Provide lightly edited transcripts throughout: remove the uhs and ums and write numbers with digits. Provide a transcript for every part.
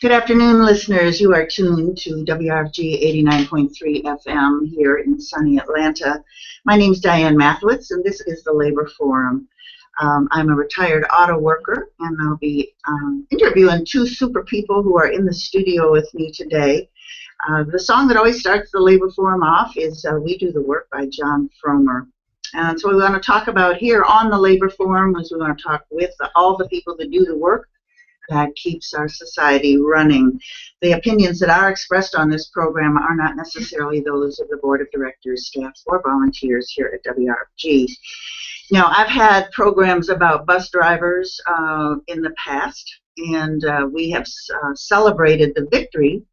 Good afternoon, listeners. You are tuned to WRFG 89.3 FM here in sunny Atlanta. My name is Diane Mathewitz, and this is the Labor Forum. I'm a retired auto worker, and I'll be interviewing two super people who are in the studio with me today. The song that always starts the Labor Forum off is We Do the Work by John Fromer. And so we want to talk about here on the Labor Forum is we want to talk with all the people that do the work that keeps our society running. The opinions that are expressed on this program are not necessarily those of the Board of Directors, staff, or volunteers here at WRFG. Now, I've had programs about bus drivers in the past, and we have celebrated the victory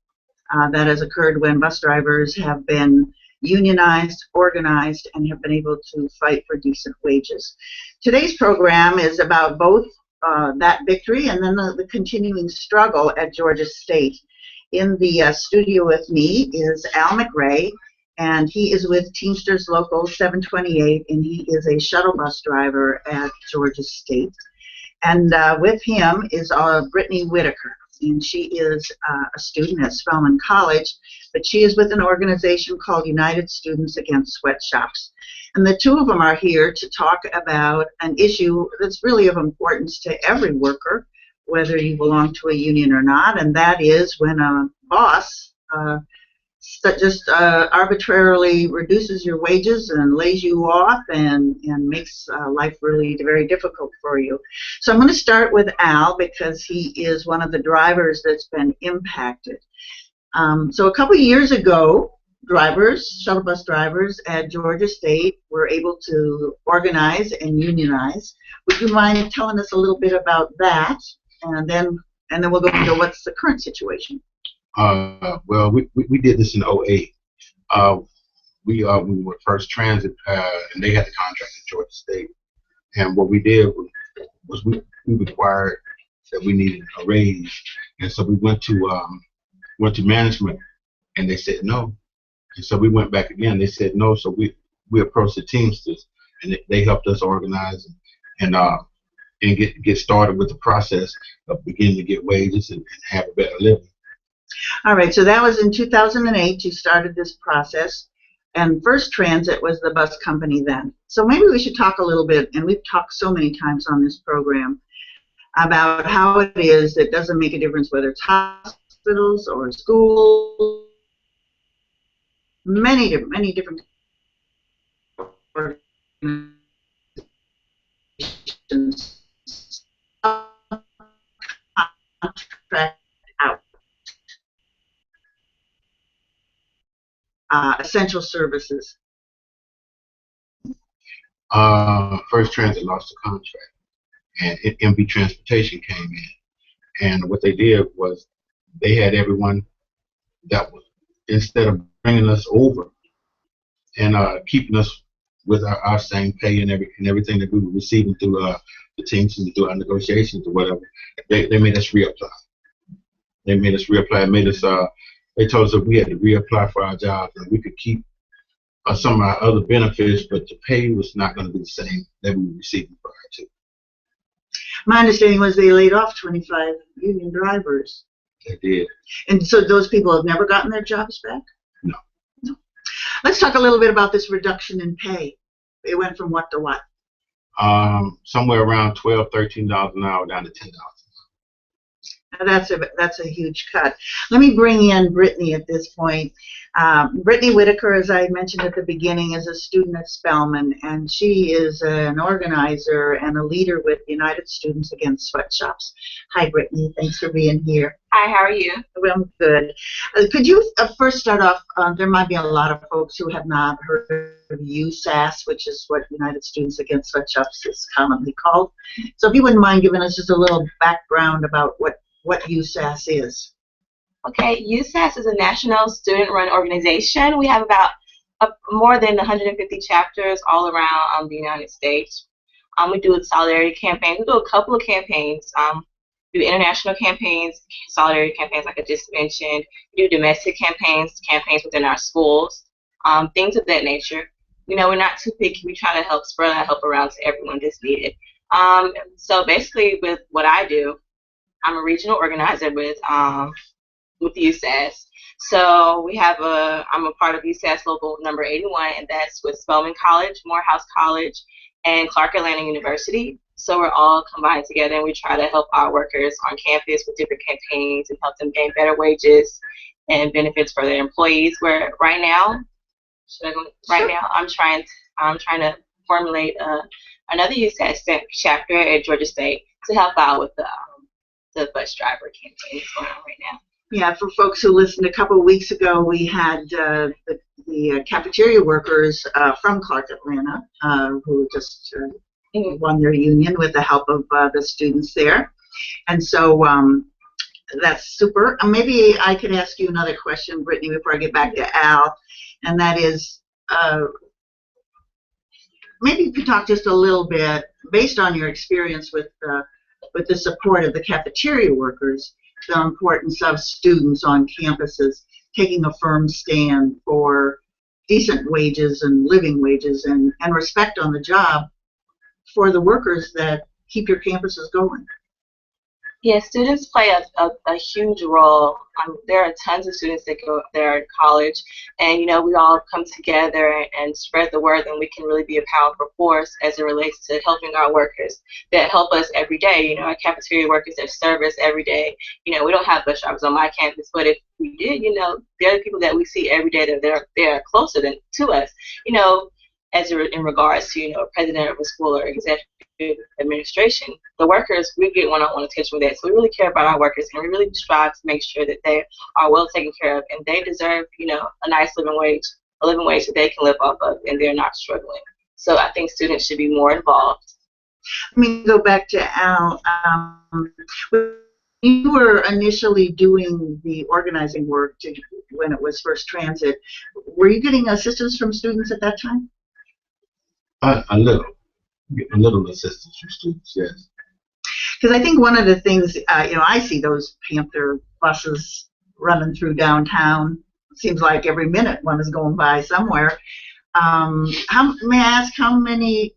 that has occurred when bus drivers have been unionized, organized, and have been able to fight for decent wages. Today's program is about both that victory and then the continuing struggle at Georgia State. In the studio with me is Al McCray, and he is with Teamsters Local 728, and he is a shuttle bus driver at Georgia State. And with him is Brittany Whitaker, and she is a student at Spelman College, but she is with an organization called United Students Against Sweatshops. And the two of them are here to talk about an issue that's really of importance to every worker, whether you belong to a union or not, and that is when a boss just arbitrarily reduces your wages and lays you off and makes life really very difficult for you. So I'm going to start with Al because he is one of the drivers that's been impacted. So a couple of years ago, shuttle bus drivers at Georgia State were able to organize and unionize. Would you mind telling us a little bit about that, and then we'll go into what's the current situation? Well, we did this in '08. We were First Transit, and they had the contract at Georgia State. And what we did was we required that we needed a raise, and so we went to management, and they said no. And so we went back again. They said no. So we approached the Teamsters, and they helped us organize and get started with the process of beginning to get wages and have a better living. All right. So that was in 2008. You started this process, and First Transit was the bus company then. So maybe we should talk a little bit, and we've talked so many times on this program about how it is. It doesn't make a difference whether it's hospitals or schools. Many different organizations contract out essential services. First Transit lost the contract, and MB Transportation came in, and what they did was they had everyone that was, instead of bringing us over and keeping us with our same pay and everything that we were receiving through the teams and through our negotiations or whatever, they made us reapply. They made us reapply. They told us that we had to reapply for our jobs, and we could keep some of our other benefits, but the pay was not going to be the same that we were receiving prior to. My understanding was they laid off 25 union drivers. They did. And so those people have never gotten their jobs back? No. Let's talk a little bit about this reduction in pay. It went from what to what? Somewhere around $12, $13 an hour down to $10. That's a huge cut. Let me bring in Brittany at this point. Brittany Whitaker, as I mentioned at the beginning, is a student at Spelman, and she is an organizer and a leader with United Students Against Sweatshops. Hi, Brittany. Thanks for being here. Hi, how are you? Well, I'm good. Could you first start off, there might be a lot of folks who have not heard of USAS, which is what United Students Against Sweatshops is commonly called. So if you wouldn't mind giving us just a little background about what USAS is. Okay, USAS is a national student-run organization. We have about more than 150 chapters all around the United States. We do solidarity campaigns. We do a couple of campaigns. We do international campaigns, solidarity campaigns like I just mentioned. We do domestic campaigns within our schools, things of that nature. You know, we're not too picky. We try to help spread our help around to everyone that's needed. So basically with what I do, I'm a regional organizer with USAS. So I'm a part of USAS local number 81, and that's with Spelman College, Morehouse College, and Clark Atlanta University. So we're all combined together, and we try to help our workers on campus with different campaigns and help them gain better wages and benefits for their employees. Where right now, I'm trying to formulate another USAS chapter at Georgia State to help out with the bus driver campaign that's going on right now. Yeah, for folks who listened, a couple of weeks ago, we had the cafeteria workers from Clark Atlanta who just won their union with the help of the students there. And so that's super. Maybe I could ask you another question, Brittany, before I get back to Al, and that is, maybe you could talk just a little bit, based on your experience with the support of the cafeteria workers, the importance of students on campuses taking a firm stand for decent wages and living wages and respect on the job for the workers that keep your campuses going. Yeah, students play a huge role. There are tons of students that go there at college, and we all come together and spread the word, and we can really be a powerful force as it relates to helping our workers that help us every day. Our cafeteria workers that serve us every day. We don't have bus drivers on my campus, but if we did, they're the people that we see every day that they're closer to us. As in regards to a president of a school or executive administration, the workers, we get one-on-one attention with that. So we really care about our workers, and we really strive to make sure that they are well taken care of, and they deserve a nice living wage that they can live off of, and they're not struggling. So I think students should be more involved. Let me go back to Al. When you were initially doing the organizing work when it was First Transit, were you getting assistance from students at that time? A little assistance from students, yes. Because I think one of the things, I see those Panther buses running through downtown. It seems like every minute one is going by somewhere. May I ask how many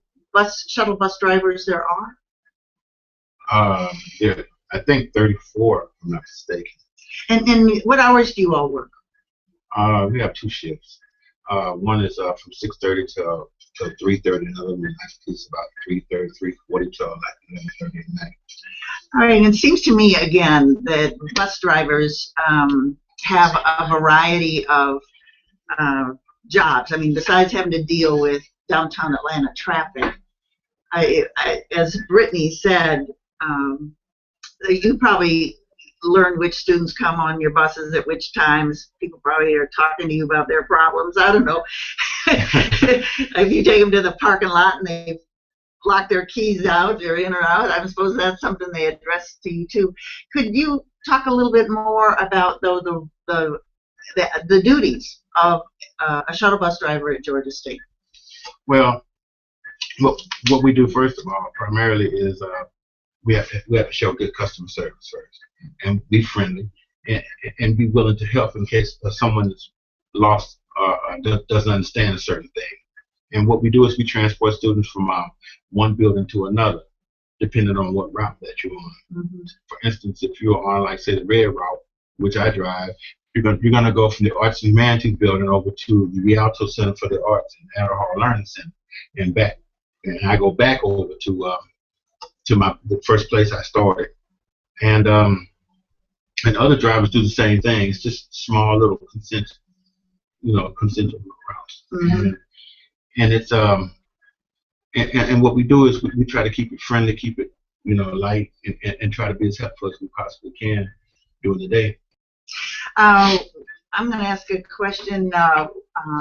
shuttle bus drivers there are? Yeah, I think 34, if I'm not mistaken. And what hours do you all work? We have two shifts. One is from 6:30 to 3:30, another one is about 3:30, 3:40 till like 11:30 at night. All right, and it seems to me again that bus drivers have a variety of jobs. I mean, besides having to deal with downtown Atlanta traffic, as Brittany said, you probably learn which students come on your buses at which times. People probably are talking to you about their problems. I don't know. If you take them to the parking lot and they lock their keys out, they're in or out, I suppose that's something they address to you too. Could you talk a little bit more about the duties of a shuttle bus driver at Georgia State? Well, what we do first of all, primarily, is we have to show good customer service first, and be friendly, and be willing to help in case someone is lost doesn't understand a certain thing. And what we do is we transport students from one building to another, depending on what route that you're on. Mm-hmm. For instance, if you're on, like, say, the red route, which I drive, you're gonna go from the Arts and Humanities building over to the Rialto Center for the Arts and Adder Hall Learning Center, and back. And I go back over to the first place I started. And other drivers do the same thing. It's just small little concentric routes. Mm-hmm. And it's and what we do is we try to keep it friendly, keep it light, and try to be as helpful as we possibly can during the day. I'm going to ask a question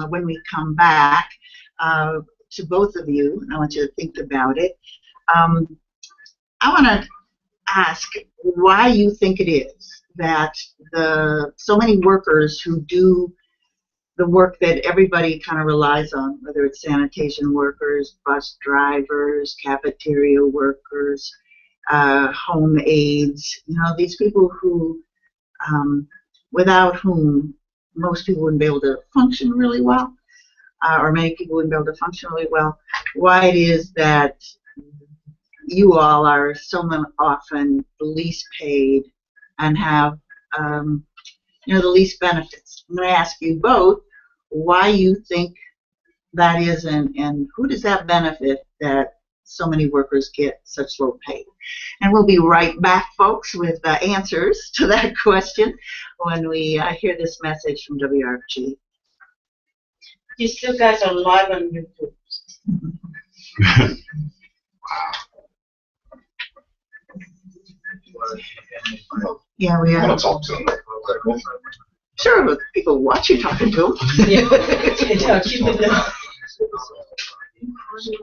when we come back to both of you. I want you to think about it. I want to ask why you think it is that so many workers who do the work that everybody kind of relies on, whether it's sanitation workers, bus drivers, cafeteria workers, home aides, these people who, without whom most people wouldn't be able to function really well, or many people wouldn't be able to function really well, why it is that you all are so often the least paid and have the least benefits. I'm going to ask you both why you think that is, and who does that benefit that so many workers get such low pay? And we'll be right back, folks, with answers to that question when we hear this message from WRFG. You still guys are live on YouTube. Yeah, we are. Talk to them. Sure, with people watching, talking to them.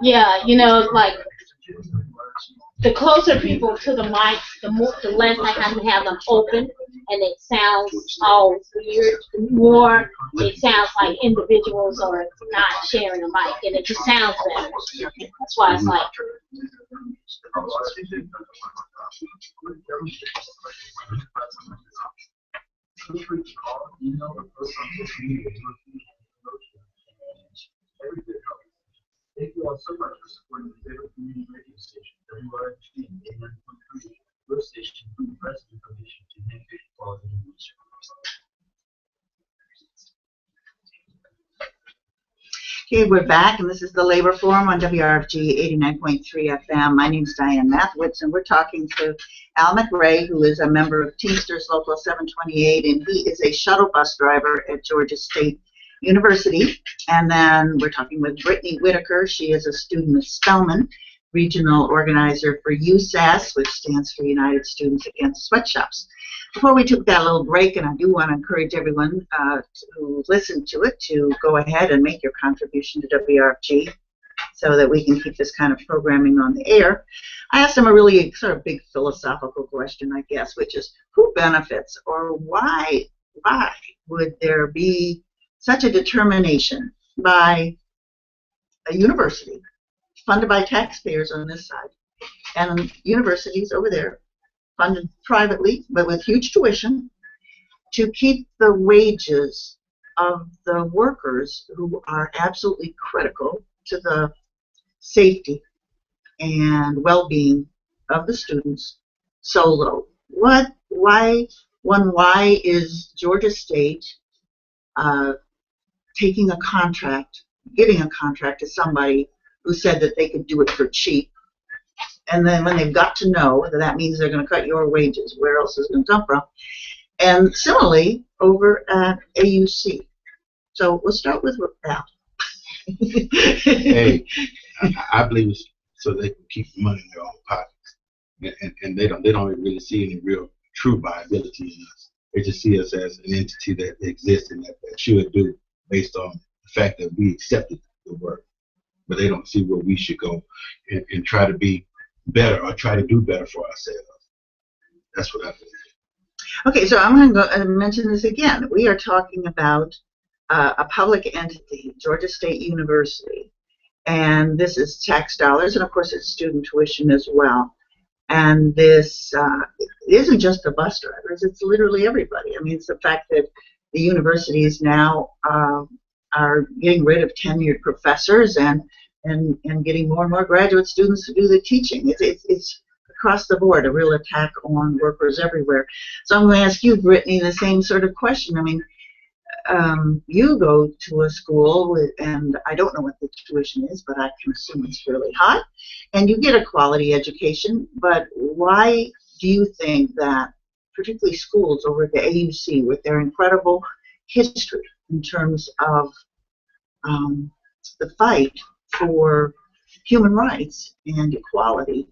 Yeah, like the closer people to the mic, the less I have to have them open, and it sounds all weird. The more it sounds like individuals are not sharing a mic, and it just sounds better. That's why it's like. Thank you all so much for supporting the favorite community radio station, WRFG 89.3, your station for the best information to make quality news. Okay, we're back, and this is the Labor Forum on WRFG 89.3 FM. My name is Diane Mathwitz, and we're talking to Al McCray, who is a member of Teamsters Local 728, and he is a shuttle bus driver at Georgia State University. And then we're talking with Brittany Whitaker. She is a student at Spelman, regional organizer for USAS, which stands for United Students Against Sweatshops. Before we took that little break, and I do want to encourage everyone who listened to it to go ahead and make your contribution to WRFG so that we can keep this kind of programming on the air. I asked them a really sort of big philosophical question, I guess, which is who benefits, or why would there be such a determination by a university funded by taxpayers on this side and universities over there funded privately but with huge tuition to keep the wages of the workers who are absolutely critical to the safety and well-being of the students so low? Why is Georgia State taking a contract, giving a contract to somebody who said that they could do it for cheap, and then when they've got to know that means they're going to cut your wages, where else is it going to come from? And similarly, over at AUC. So we'll start with Al. Hey, I believe it's so they can keep the money in their own pockets, and they don't really see any real true viability in us. They just see us as an entity that exists and that should do based on the fact that we accepted the work, but they don't see where we should go and try to be better or try to do better for ourselves. That's what I think. Okay, so I'm going to go and mention this again. We are talking about a public entity, Georgia State University, and this is tax dollars, and of course it's student tuition as well. And this isn't just the bus drivers, it's literally everybody. I mean, it's the fact that the universities now are getting rid of tenured professors and getting more and more graduate students to do the teaching. It's across the board a real attack on workers everywhere. So I'm going to ask you, Brittany, the same sort of question. I mean, you go to a school with, and I don't know what the tuition is, but I can assume it's fairly high, and you get a quality education, but why do you think that particularly schools over at the AUC with their incredible history in terms of the fight for human rights and equality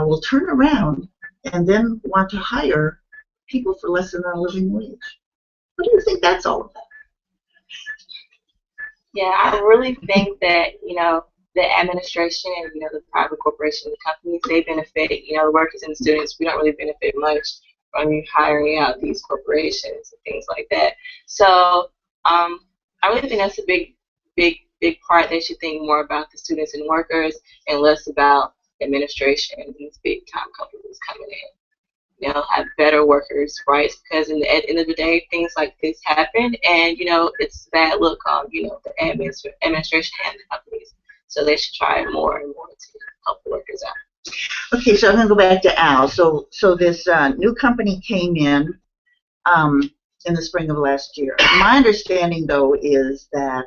will turn around and then want to hire people for less than a living wage? What do you think that's all about? Yeah, I really think that, the administration and, the private corporations, the companies, they benefit, the workers and the students. We don't really benefit much from you hiring out these corporations and things like that. So I really think that's a big part. They should think more about the students and workers and less about administration and these big time companies coming in. Have better workers' rights, because at the end of the day, things like this happen, and it's a bad look on the administration and the companies. So they should try more and more to help the workers out. Okay, so I'm going to go back to Al. So this new company came in the spring of last year. My understanding, though, is that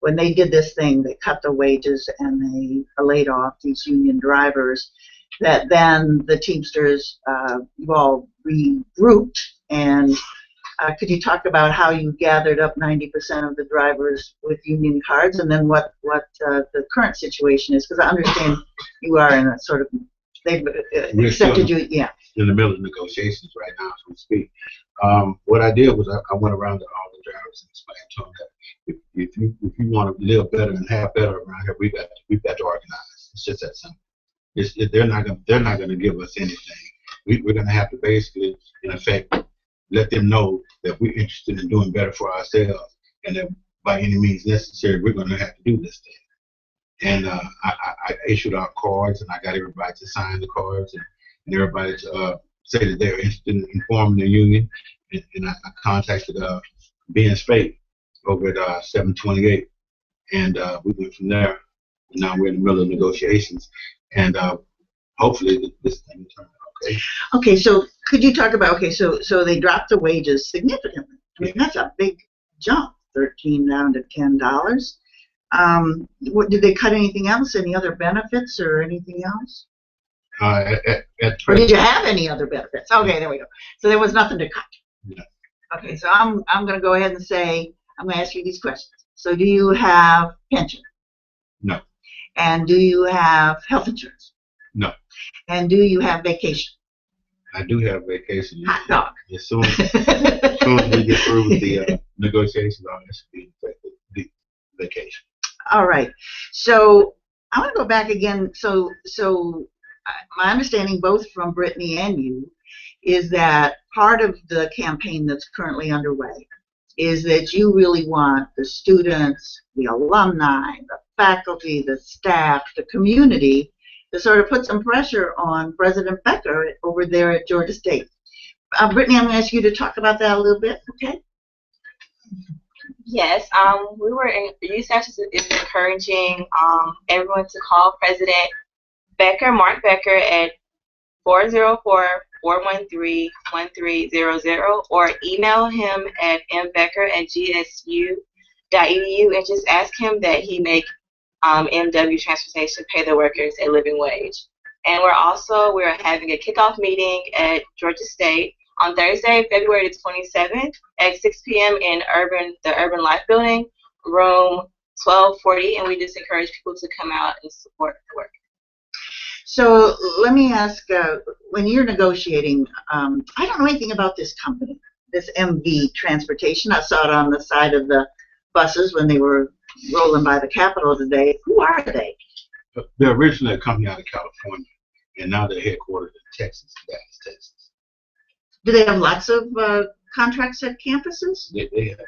when they did this thing, they cut the wages and they laid off these union drivers, that then the Teamsters, you all regrouped, and could you talk about how you gathered up 90% of the drivers with union cards, and then what the current situation is? Because I understand you are in a sort of, they've accepted you, yeah. In the middle of negotiations right now as we speak. What I did was I went around to all the drivers and explained to them that if you want to live better and have better around here, we've got to organize. It's just that simple. They're not going to give us anything. We're going to have to basically, in effect, let them know that we're interested in doing better for ourselves, and that by any means necessary, we're going to have to do this thing. And I issued out cards, and I got everybody to sign the cards, and everybody to say that they're interested in forming the union. And I contacted Ben Spade over at 728, and we went from there. And now we're in the middle of negotiations, and hopefully this thing will turn out okay. Okay, so could you talk about, okay, so they dropped the wages significantly. I mean, that's a big jump, $13 down to $10. What, did they cut anything else? Any other benefits or anything else? Or did you have any other benefits? Okay, there we go. So there was nothing to cut. Yeah. Okay, so I'm going to go ahead and say, I'm going to ask you these questions. So do you have pension? No. And do you have health insurance? No. And do you have vacation? I do have vacation. Hot dog. As soon as we get through with the negotiations, I'll be the vacation. All right. So I want to go back again. So my understanding, both from Brittany and you, is that part of the campaign that's currently underway is that you really want the students, the alumni, the faculty, the staff, the community to sort of put some pressure on President Becker over there at Georgia State. Brittany, I'm going to ask you to talk about that a little bit, okay? Yes, USAC is encouraging everyone to call President Becker, Mark Becker, at 404-413-1300, or email him at mbecker@gsu.edu and just ask him that he make MW Transportation pay the workers a living wage. And we're having a kickoff meeting at Georgia State on Thursday, February the 27th at 6 p.m. in the Urban Life Building, room 1240, and we just encourage people to come out and support the work. So let me ask, when you're negotiating, I don't know anything about this company, this MV Transportation. I saw it on the side of the buses when they were rolling by the Capitol today. Who are they? They're originally a company out of California, and now they're headquartered in Texas, Dallas, Texas. Do they have lots of contracts at campuses? They have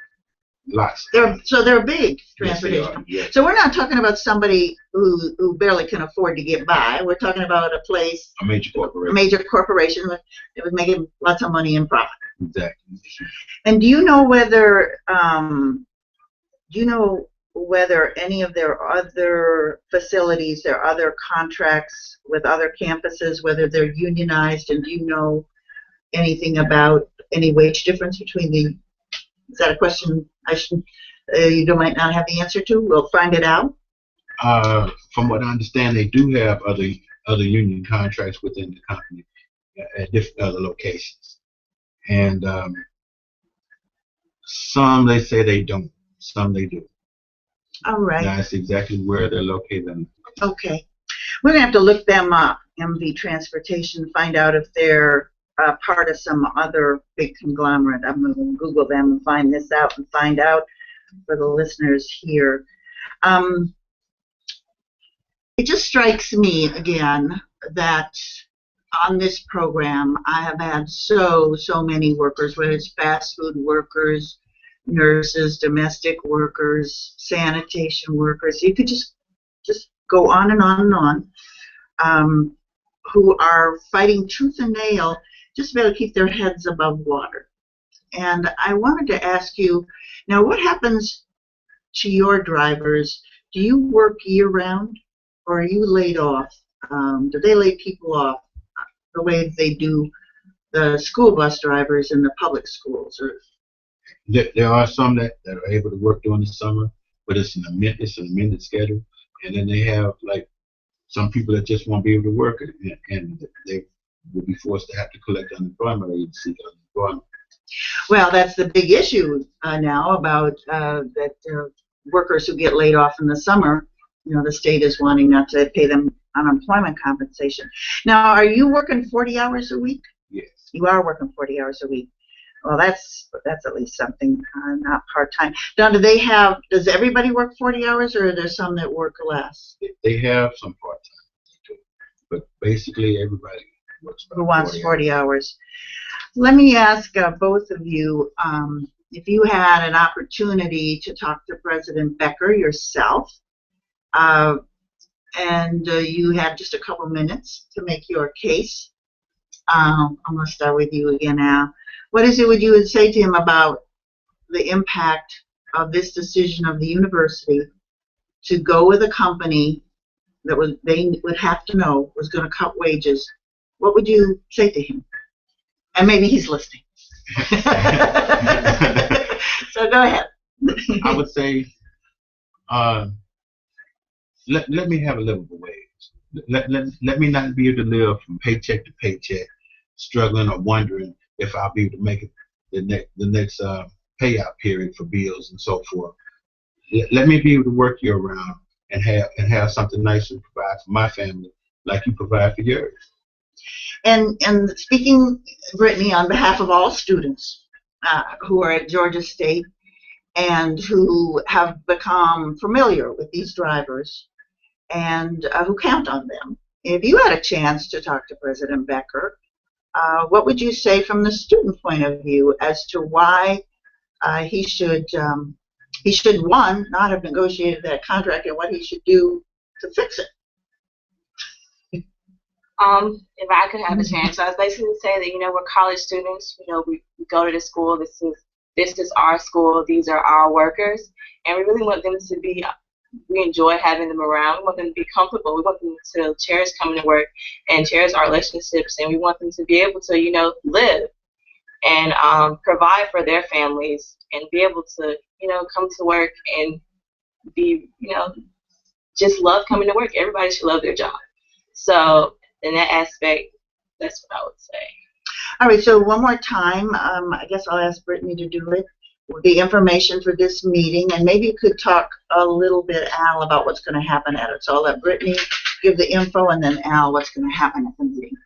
lots. So they're a big Yes, they transportation. are, yes. So we're not talking about somebody who barely can afford to get by. We're talking about a place, A major corporation. a major corporation that was making lots of money in profit. Exactly. And do you know whether any of their other facilities, their other contracts with other campuses, whether they're unionized, and do you know anything about any wage difference between the? Is that a question you might not have the answer to? We'll find it out. From what I understand, they do have other union contracts within the company at different other locations, and some they say they don't, some they do. All right. That's exactly where they're located. Okay. We're going to have to look them up, MV Transportation, find out if they're part of some other big conglomerate. I'm going to Google them and find this out and find out for the listeners here. It just strikes me again that on this program I have had so many workers, whether it's fast food workers, nurses, domestic workers, sanitation workers. You could just go on and on and on, who are fighting tooth and nail just to be able to keep their heads above water. And I wanted to ask you, now what happens to your drivers? Do you work year-round, or are you laid off Do they lay people off the way they do the school bus drivers in the public schools? Or There are some that are able to work during the summer, but it's an amended schedule, and then they have like some people that just won't be able to work, and they will be forced to have to collect unemployment or seek unemployment. well, that's the big issue now about that workers who get laid off in the summer. You know, the state is wanting not to pay them unemployment compensation. Now, are you working 40 hours a week? Yes. You are working 40 hours a week. Well, that's at least something, not part-time. Now, does everybody work 40 hours, or are there some that work less? They have some part-time, but basically everybody works about Who wants 40 hours. hours? Let me ask both of you, if you had an opportunity to talk to President Becker yourself, and you had just a couple minutes to make your case. I'm going to start with you again, Al. What is it would you would say to him about the impact of this decision of the university to go with a company that they would have to know was going to cut wages? What would you say to him? And maybe he's listening. So go ahead. I would say, let me have a livable wage. Let me not be able to live from paycheck to paycheck, struggling or wondering if I'll be able to make it the next payout period for bills and so forth. Let me be able to work year round and have something nice to provide for my family, like you provide for yours. And speaking, Brittany, on behalf of all students who are at Georgia State and who have become familiar with these drivers and who count on them, if you had a chance to talk to President Becker, what would you say from the student point of view as to why he should one, not have negotiated that contract, and what he should do to fix it? If I could have a chance, I was basically saying that, we're college students. We go to the school. This is our school. These are our workers, and we really want them to be. We enjoy having them around. We want them to be comfortable. We want them to cherish coming to work and cherish our relationships, and we want them to be able to, live and provide for their families and be able to, come to work and be, just love coming to work. Everybody should love their job. So in that aspect, that's what I would say. All right, so one more time, I guess I'll ask Brittany to do it. The information for this meeting, and maybe you could talk a little bit, Al, about what's going to happen at it. So I'll let Brittany give the info, and then Al, what's going to happen at the meeting.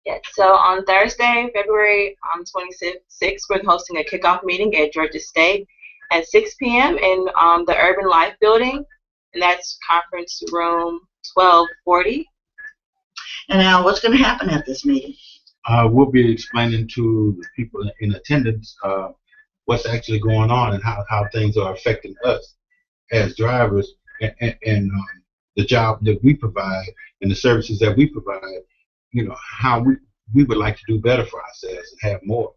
Yeah, so on Thursday, February 26th, we're hosting a kickoff meeting at Georgia State at 6 p.m. in the Urban Life Building, and that's conference room 1240. And Al, what's going to happen at this meeting? We'll be explaining to the people in attendance what's actually going on and how things are affecting us as drivers and the job that we provide and the services that we provide, how we would like to do better for ourselves and have more.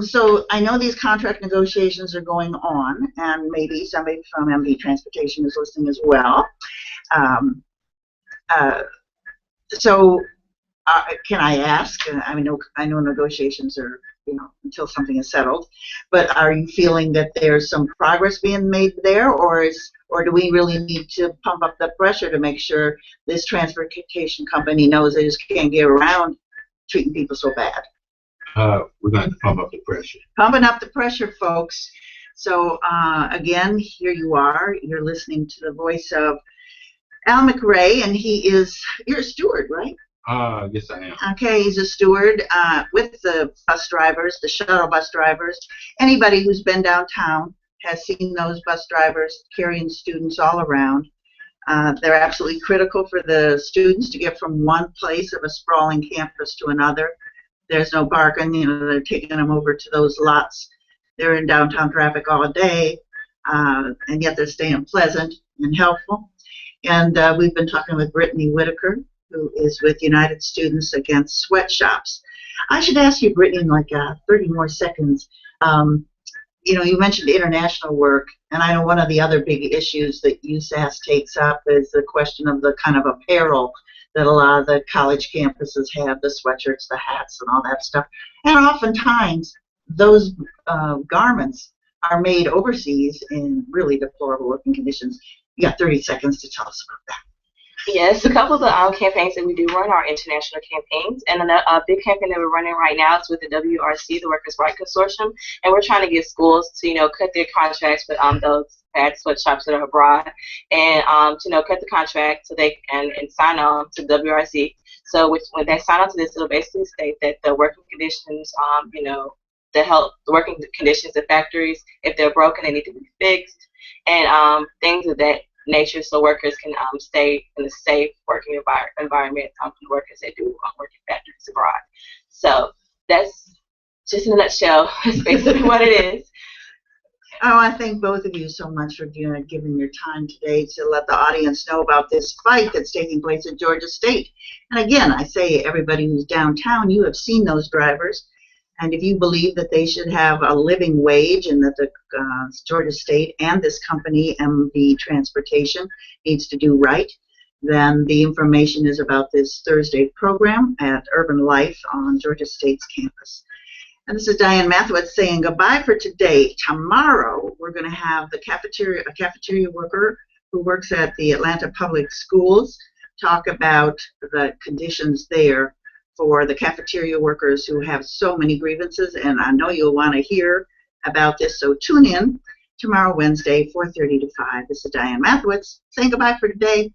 So I know these contract negotiations are going on, and maybe somebody from MB Transportation is listening as well. So can I ask, I know negotiations are, until something is settled, but are you feeling that there's some progress being made there, or do we really need to pump up the pressure to make sure this transportation company knows they just can't get around treating people so bad? We're going to pump up the pressure. Pumping up the pressure, folks. So again, here you are. You're listening to the voice of Al McCray, and you're a steward, right? Yes, I am. Okay, he's a steward with the bus drivers, the shuttle bus drivers. Anybody who's been downtown has seen those bus drivers carrying students all around. They're absolutely critical for the students to get from one place of a sprawling campus to another. There's no parking, they're taking them over to those lots. They're in downtown traffic all day, and yet they're staying pleasant and helpful. And we've been talking with Brittany Whitaker, who is with United Students Against Sweatshops. I should ask you, Brittany, in like 30 more seconds, you know, you mentioned international work, and I know one of the other big issues that USAS takes up is the question of the kind of apparel that a lot of the college campuses have, the sweatshirts, the hats, and all that stuff. And oftentimes, those garments are made overseas in really deplorable working conditions. You got 30 seconds to tell us about that. Yes, a couple of the campaigns that we do run are international campaigns, and a big campaign that we're running right now is with the WRC, the Workers' Right Consortium, and we're trying to get schools to, you know, cut their contracts with those bad sweatshops that are abroad, and to, you know, cut the contract so they and sign on to WRC. So when they sign on to this, it'll basically state that the working conditions, you know, the working conditions of factories, if they're broken, they need to be fixed, and things of that nature, so workers can stay in a safe working environment for the workers that do work in factories abroad. So that's just in a nutshell. That's basically what it is. Oh, I thank both of you so much for giving your time today to let the audience know about this fight that's taking place at Georgia State. And again, I say, everybody who's downtown, you have seen those drivers. And if you believe that they should have a living wage and that the Georgia State and this company, MV Transportation, needs to do right, then the information is about this Thursday program at Urban Life on Georgia State's campus. And this is Diane Mathewitz saying goodbye for today. Tomorrow, we're going to have a cafeteria worker who works at the Atlanta Public Schools talk about the conditions there for the cafeteria workers who have so many grievances, and I know you'll want to hear about this, so tune in tomorrow, Wednesday, 4:30 to 5. This is Diane Mathewitz saying goodbye for today.